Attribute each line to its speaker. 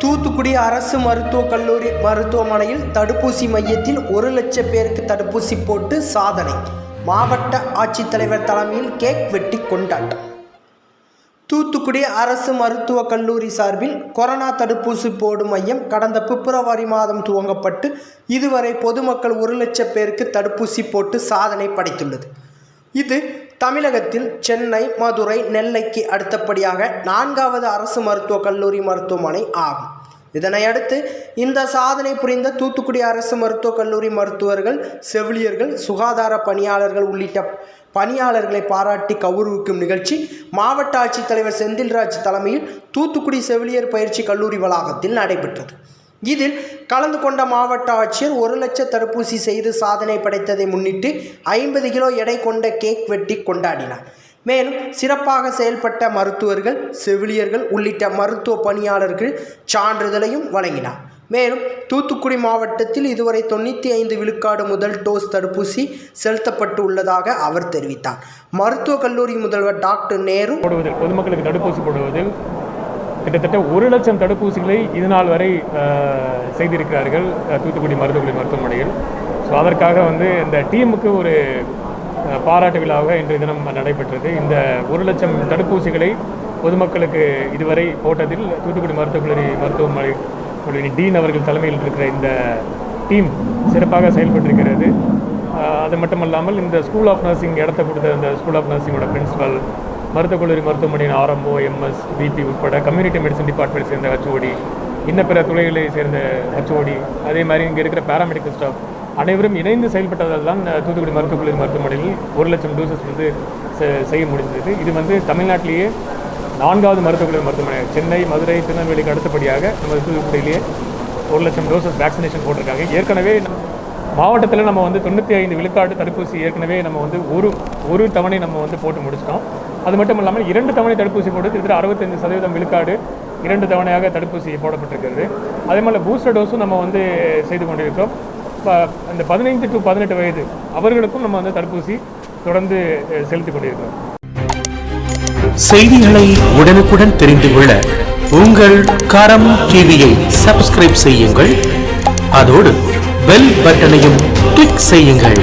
Speaker 1: தூத்துக்குடி அரசு மருத்துவக் கல்லூரி மருத்துவமனையில் தடுப்பூசி மையத்தில் 1 லட்சம் பேருக்கு தடுப்பூசி போட்டு சாதனை. மாவட்ட ஆட்சித்தலைவர் தலைமையில் கேக் வெட்டி கொண்டாட்டம். தூத்துக்குடி அரசு மருத்துவக் கல்லூரி சார்பில் கொரோனா தடுப்பூசி போடும் மையம் கடந்த பிப்ரவரி மாதம் துவங்கப்பட்டு இதுவரை பொதுமக்கள் 1 லட்சம் பேருக்கு தடுப்பூசி போட்டு சாதனை படைத்துள்ளது. இது தமிழகத்தில் சென்னை, மதுரை, நெல்லைக்கு அடுத்தபடியாக 4வது அரசு மருத்துவக் கல்லூரி மருத்துவமனை ஆகும். இதனையடுத்து இந்த சாதனை புரிந்த தூத்துக்குடி அரசு மருத்துவக் கல்லூரி மருத்துவர்கள், செவிலியர்கள், சுகாதார பணியாளர்கள் உள்ளிட்ட பணியாளர்களை பாராட்டி கௌரவிக்கும் நிகழ்ச்சி மாவட்ட ஆட்சித்தலைவர் செந்தில்ராஜ் தலைமையில் தூத்துக்குடி செவிலியர் பயிற்சி கல்லூரி வளாகத்தில் நடைபெற்றது. இதில் கலந்து கொண்ட மாவட்ட ஆட்சியர் 1 லட்சம் தடுப்பூசி செய்து சாதனை படைத்ததை முன்னிட்டு 50 கிலோ எடை கொண்ட கேக் வெட்டி கொண்டாடினார். மேலும் சிறப்பாக செயல்பட்ட மருத்துவர்கள், செவிலியர்கள் உள்ளிட்ட மருத்துவ பணியாளர்கள் சான்றிதழையும் வழங்கினார். மேலும் தூத்துக்குடி மாவட்டத்தில் இதுவரை 95 விழுக்காடு முதல் டோஸ் தடுப்பூசி செலுத்தப்பட்டு உள்ளதாக அவர் தெரிவித்தார். மருத்துவக் கல்லூரி முதல்வர் டாக்டர் நேரு
Speaker 2: பொதுமக்களுக்கு தடுப்பூசி போடுவதில் கிட்டத்தட்ட 1 லட்சம் தடுப்பூசிகளை இதுநாள் வரை செய்திருக்கிறார்கள் தூத்துக்குடி மருத்துவமனையில். ஸோ அதற்காக இந்த டீமுக்கு ஒரு பாராட்டு விழாவாக இன்றைய தினம் நடைபெற்றது. இந்த 1 லட்சம் தடுப்பூசிகளை பொதுமக்களுக்கு இதுவரை போட்டதில் தூத்துக்குடி மருத்துவமனை டீன் அவர்கள் தலைமையில் இருக்கிற இந்த டீம் சிறப்பாக செயல்பட்டிருக்கிறது. அது மட்டுமல்லாமல் இந்த ஸ்கூல் ஆஃப் நர்சிங் இடத்த கொடுத்த இந்த ஸ்கூல் ஆஃப் நர்சிங்கோட பிரின்சிபல், மருத்துவக் கல்லூரி மருத்துவமனையின் ஆர்எம்ஓ, எம்எஸ், பிபி உட்பட கம்யூனிட்டி மெடிசன் டிபார்ட்மெண்ட் சேர்ந்த ஹெச்ஓடி, இன்னும் பிற துறைகளை சேர்ந்த ஹெச்ஓடி, அதே மாதிரி இங்கே இருக்கிற பேராமெடிக்கல் ஸ்டாஃப் அனைவரும் இணைந்து செயல்பட்டதால் தான் தூத்துக்குடி மருத்துவக் கல்லூரி மருத்துவமனையில் 1 லட்சம் டோசஸ் செய்ய முடிந்தது. இது தமிழ்நாட்டிலேயே 4வது மருத்துவக் கல்லூரி மருத்துவமனை. சென்னை, மதுரை, திருநெல்வேலிக்கு அடுத்தபடியாக நம்ம தூத்துக்குடியிலேயே 1 லட்சம் டோசஸ் வேக்சினேஷன் போட்டிருக்காங்க. ஏற்கனவே மாவட்டத்தில் நம்ம 95 விழுக்காடு தடுப்பூசி ஏற்கனவே நம்ம ஒரு தவணை நம்ம போட்டு முடிச்சிட்டோம். அது மட்டும் இல்லாமல் 2 தவணை தடுப்பூசி போட்டு கிட்டத்தட்ட 65% விழுக்காடு 2 தவணையாக தடுப்பூசி போடப்பட்டிருக்கிறது. அதே மாதிரி பூஸ்டர் டோஸும் நம்ம செய்து கொண்டிருக்கிறோம். இந்த 15 to 18 வயது அவர்களுக்கும் நம்ம தடுப்பூசி தொடர்ந்து செலுத்திக் கொண்டிருக்கிறோம்.
Speaker 3: செய்திகளை உடனுக்குடன் தெரிந்து கொள்ள உங்கள் கரம் டிவியை சப்ஸ்கிரைப் செய்யுங்கள். அதோடு பெல் பட்டனையும் கிளிக் செய்யுங்கள்.